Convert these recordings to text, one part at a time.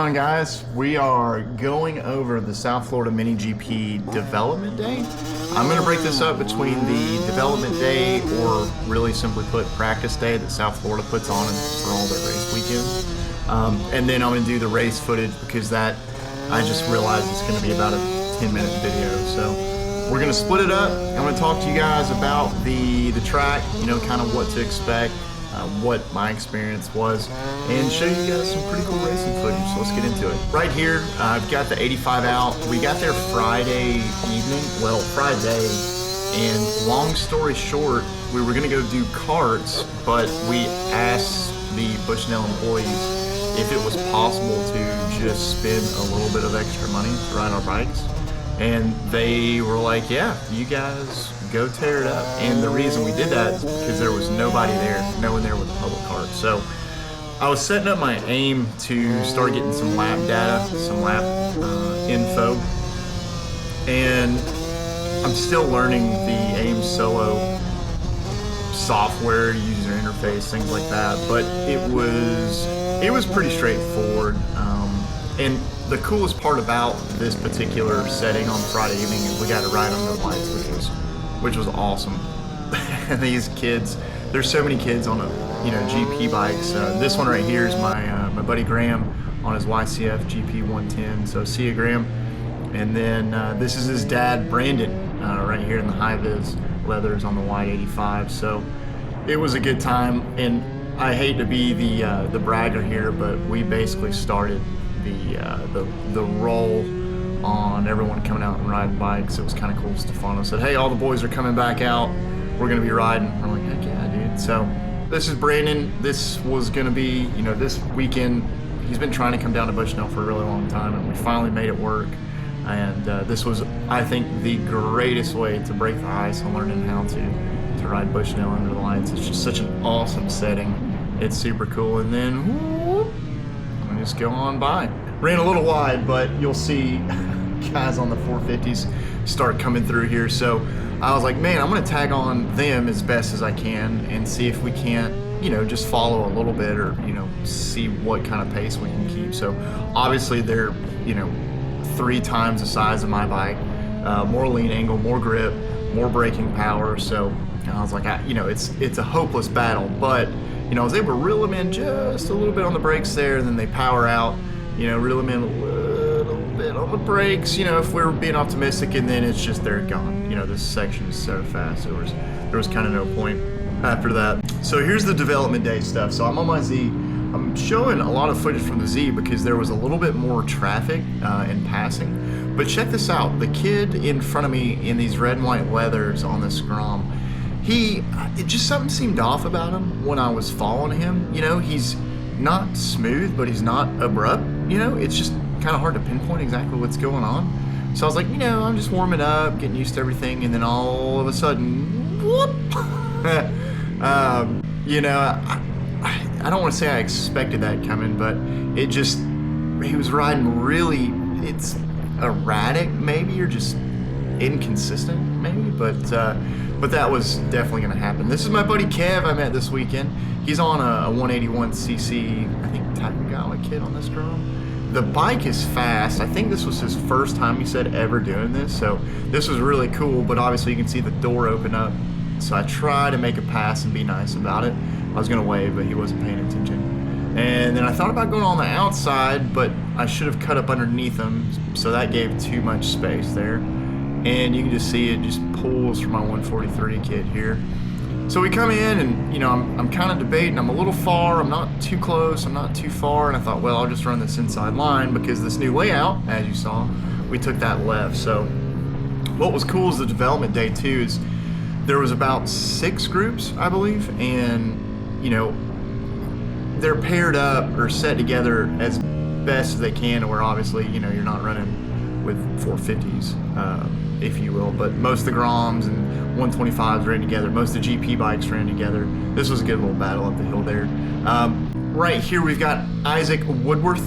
on, guys? We are going over the South Florida Mini GP Development Day. I'm going to break this up between the Development Day, or really simply put, Practice Day that South Florida puts on for all their race weekends. And then I'm going to do the race footage because that, I just realized it's going to be about a 10-minute video. So we're going to split it up. I'm going to talk to you guys about the track, you know, kind of what to expect. What my experience was, and show you guys some pretty cool racing footage. So let's get into it. Right here, I've got the 85 out. We got there Friday evening, well, Friday, and long story short, we were gonna go do karts, but we asked the Bushnell employees if it was possible to just spend a little bit of extra money to ride our bikes. And they were like, yeah, you guys go tear it up. And the reason we did that is because there was nobody there, no one there with the public cart. So I was setting up my aim to start getting some lap data, some lap info. And I'm still learning the AIM Solo software, user interface, things like that. But it was pretty straightforward. And the coolest part about this particular setting on Friday evening is we got to ride under the lights, which was awesome. These kids, there's so many kids on GP bikes. This one right here is my buddy Graham on his YCF GP 110. So see you, Graham. And then this is his dad, Brandon, right here in the high vis leathers on the Y85. So it was a good time, and I hate to be the bragger here, but we basically started the roll on everyone coming out and riding bikes. It was kind of cool. Stefano said, hey, all the boys are coming back out. We're going to be riding. I'm like, heck yeah, dude. So this is Brandon. This was going to be, this weekend. He's been trying to come down to Bushnell for a really long time, and we finally made it work. And this was, I think, the greatest way to break the ice on learning how to ride Bushnell under the lights. It's just such an awesome setting. It's super cool. And then, whoop, just go on by. Ran a little wide, but you'll see guys on the 450s start coming through here. So I was like, man, I'm gonna tag on them as best as I can and see if we can't, just follow a little bit, or, see what kind of pace we can keep. So obviously they're, 3 times the size of my bike, more lean angle, more grip, more braking power. So I was like, it's a hopeless battle, but I was able to reel them in just a little bit on the brakes there, and then they power out, reel them in a little bit on the brakes, if we're being optimistic, and then it's just they're gone. This section is so fast, there was kind of no point after that. So here's the development day stuff. So I'm on my Z. I'm showing a lot of footage from the Z because there was a little bit more traffic in passing. But check this out. The kid in front of me in these red and white leathers on the scrum, it just something seemed off about him when I was following him. He's not smooth, but he's not abrupt. It's just kind of hard to pinpoint exactly what's going on. So I was like, I'm just warming up, getting used to everything, and then all of a sudden, whoop! I don't want to say I expected that coming, but he was riding really, it's erratic maybe, or just inconsistent maybe, but that was definitely going to happen. This is my buddy Kev I met this weekend. He's on a 181cc, I think, Takagawa kit on this drum. The bike is fast. I think this was his first time, he said, ever doing this. So this was really cool, but obviously you can see the door open up. So I tried to make a pass and be nice about it. I was going to wave, but he wasn't paying attention. And then I thought about going on the outside, but I should have cut up underneath him. So that gave too much space there. And you can just see it just pulls from my 143 kit here. So we come in, and I'm kind of debating. I'm a little far, I'm not too close, I'm not too far, and I thought, well, I'll just run this inside line, because this new layout, as you saw, we took that left. So what was cool is the development day too is there was about 6 groups, I believe, and they're paired up or set together as best as they can, where obviously you're not running with 450s, if you will, but most of the Groms and 125s ran together. Most of the GP bikes ran together. This was a good little battle up the hill there. Right here we've got Isaac Woodworth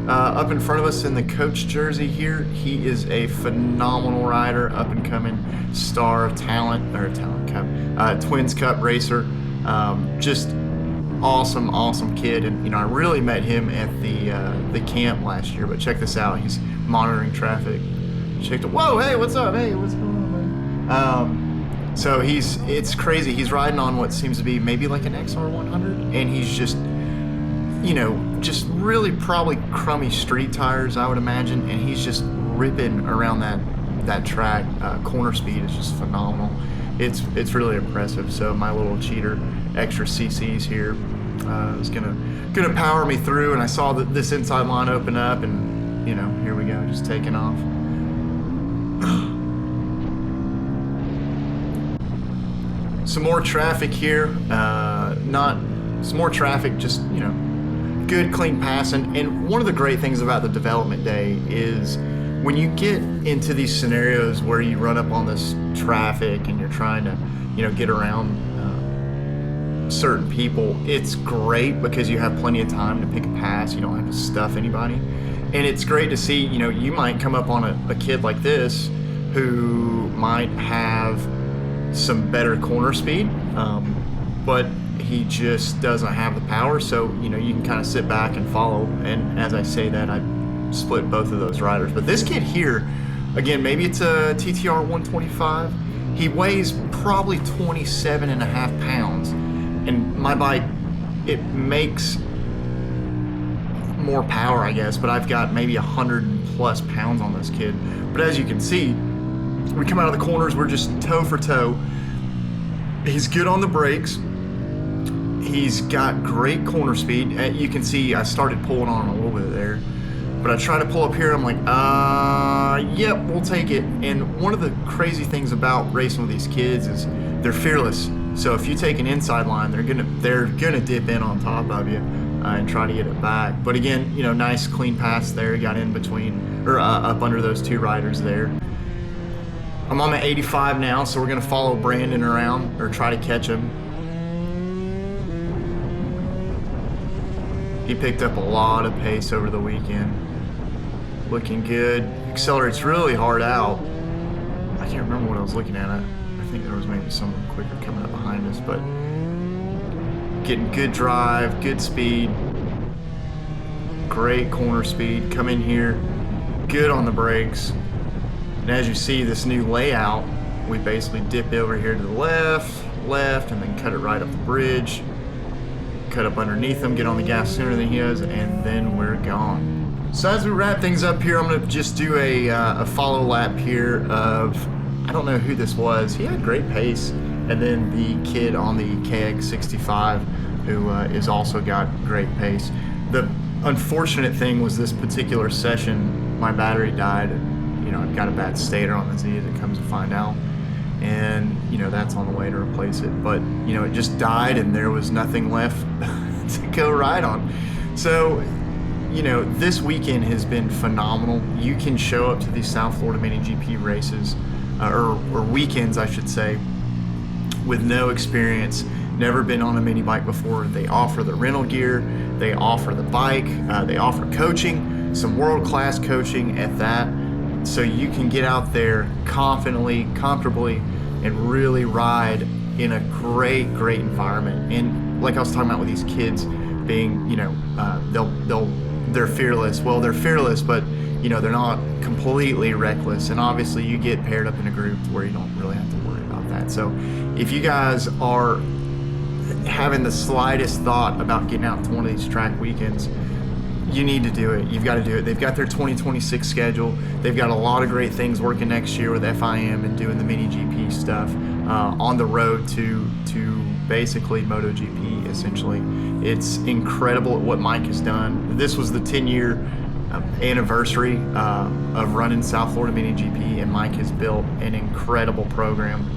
up in front of us in the coach jersey here. He is a phenomenal rider, up and coming star of Talent Cup, Twins Cup racer. Just awesome kid, and I really met him at the camp last year. But check this out, he's monitoring traffic. Whoa, hey, what's up? Hey, what's going on, man? So it's crazy. He's riding on what seems to be maybe like an XR100, and he's just, just really probably crummy street tires, I would imagine, and he's just ripping around that track. Corner speed is just phenomenal. It's really impressive. So my little cheater extra CCs here is gonna power me through, and I saw this inside line open up, and here we go, just taking off. Some more traffic here, some more traffic, just good clean passing. And one of the great things about the development day is when you get into these scenarios where you run up on this traffic and you're trying to get around certain people, it's great because you have plenty of time to pick a pass. You don't have to stuff anybody, and it's great to see you might come up on a kid like this who might have some better corner speed, but he just doesn't have the power. So you can kind of sit back and follow. And as I say that, I split both of those riders. But this kid here, again, maybe it's a TTR 125. He weighs probably 27 and a half pounds, and my bike, it makes more power, I guess, but I've got maybe 100+ pounds on this kid. But as you can see, we come out of the corners, we're just toe for toe. He's good on the brakes. He's got great corner speed. You can see I started pulling on him a little bit there, but I try to pull up here. I'm like, yep, we'll take it. And one of the crazy things about racing with these kids is they're fearless. So if you take an inside line, they're gonna dip in on top of you and try to get it back. But again, nice clean pass there. Got in between or up under those two riders there. I'm on the 85 now, so we're gonna follow Brandon around or try to catch him. He picked up a lot of pace over the weekend. Looking good. Accelerates really hard out. I can't remember what I was looking at. I think there was maybe someone quicker coming up behind us, but getting good drive, good speed, great corner speed. Come in here, good on the brakes. And as you see, this new layout, we basically dip over here to the left, and then cut it right up the bridge, cut up underneath him, get on the gas sooner than he does, and then we're gone. So as we wrap things up here, I'm gonna just do a follow lap here of, I don't know who this was. He had great pace. And then the kid on the KX65 who is also got great pace. The unfortunate thing was this particular session, my battery died, and I've got a bad stator on the Z as it comes to find out, and that's on the way to replace it. But it just died, and there was nothing left to go ride on. So this weekend has been phenomenal. You can show up to these South Florida MiniGP races, or weekends I should say, with no experience, never been on a mini bike before. They offer the rental gear, they offer the bike, they offer coaching, some world-class coaching at that. So you can get out there confidently, comfortably, and really ride in a great environment. And like I was talking about with these kids being, they're fearless. Well, they're fearless, but they're not completely reckless. And obviously you get paired up in a group where you don't really have to worry about that. So if you guys are having the slightest thought about getting out to one of these track weekends, you need to do it. You've got to do it. They've got their 2026 schedule. They've got a lot of great things working next year with FIM and doing the MiniGP stuff on the road to basically MotoGP, essentially. It's incredible what Mike has done. This was the 10-year anniversary of running South Florida MiniGP, and Mike has built an incredible program.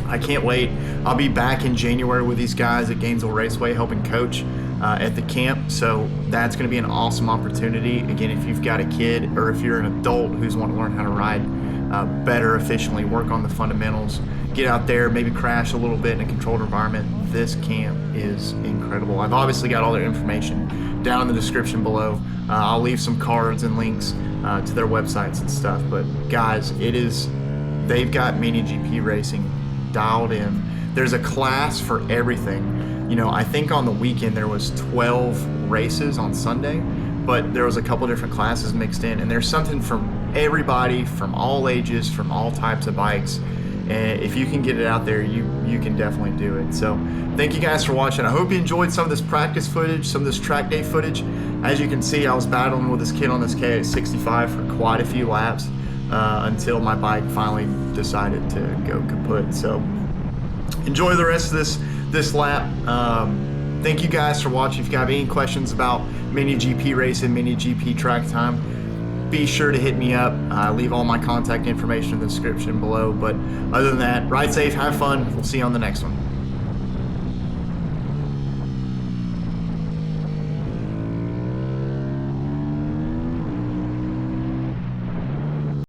I can't wait. I'll be back in January with these guys at Gainesville Raceway helping coach at the camp, so that's going to be an awesome opportunity. Again, if you've got a kid or if you're an adult who's wanting to learn how to ride better, efficiently, work on the fundamentals, get out there, maybe crash a little bit in a controlled environment, this camp is incredible. I've obviously got all their information down in the description below. I'll leave some cards and links to their websites and stuff, but guys, they've got MiniGP racing dialed in. There's a class for everything. You know, I think on the weekend there was 12 races on Sunday, but there was a couple different classes mixed in, and there's something from everybody, from all ages, from all types of bikes. And if you can get it out there, you can definitely do it. So thank you guys for watching. I hope you enjoyed some of this practice footage, some of this track day footage. As you can see, I was battling with this kid on this KX65 for quite a few laps until my bike finally decided to go kaput. So enjoy the rest of this lap. Thank you guys for watching. If you have any questions about Mini GP racing, Mini GP track time, be sure to hit me up. Leave all my contact information in the description below. But other than that, ride safe, have fun. We'll see you on the next one.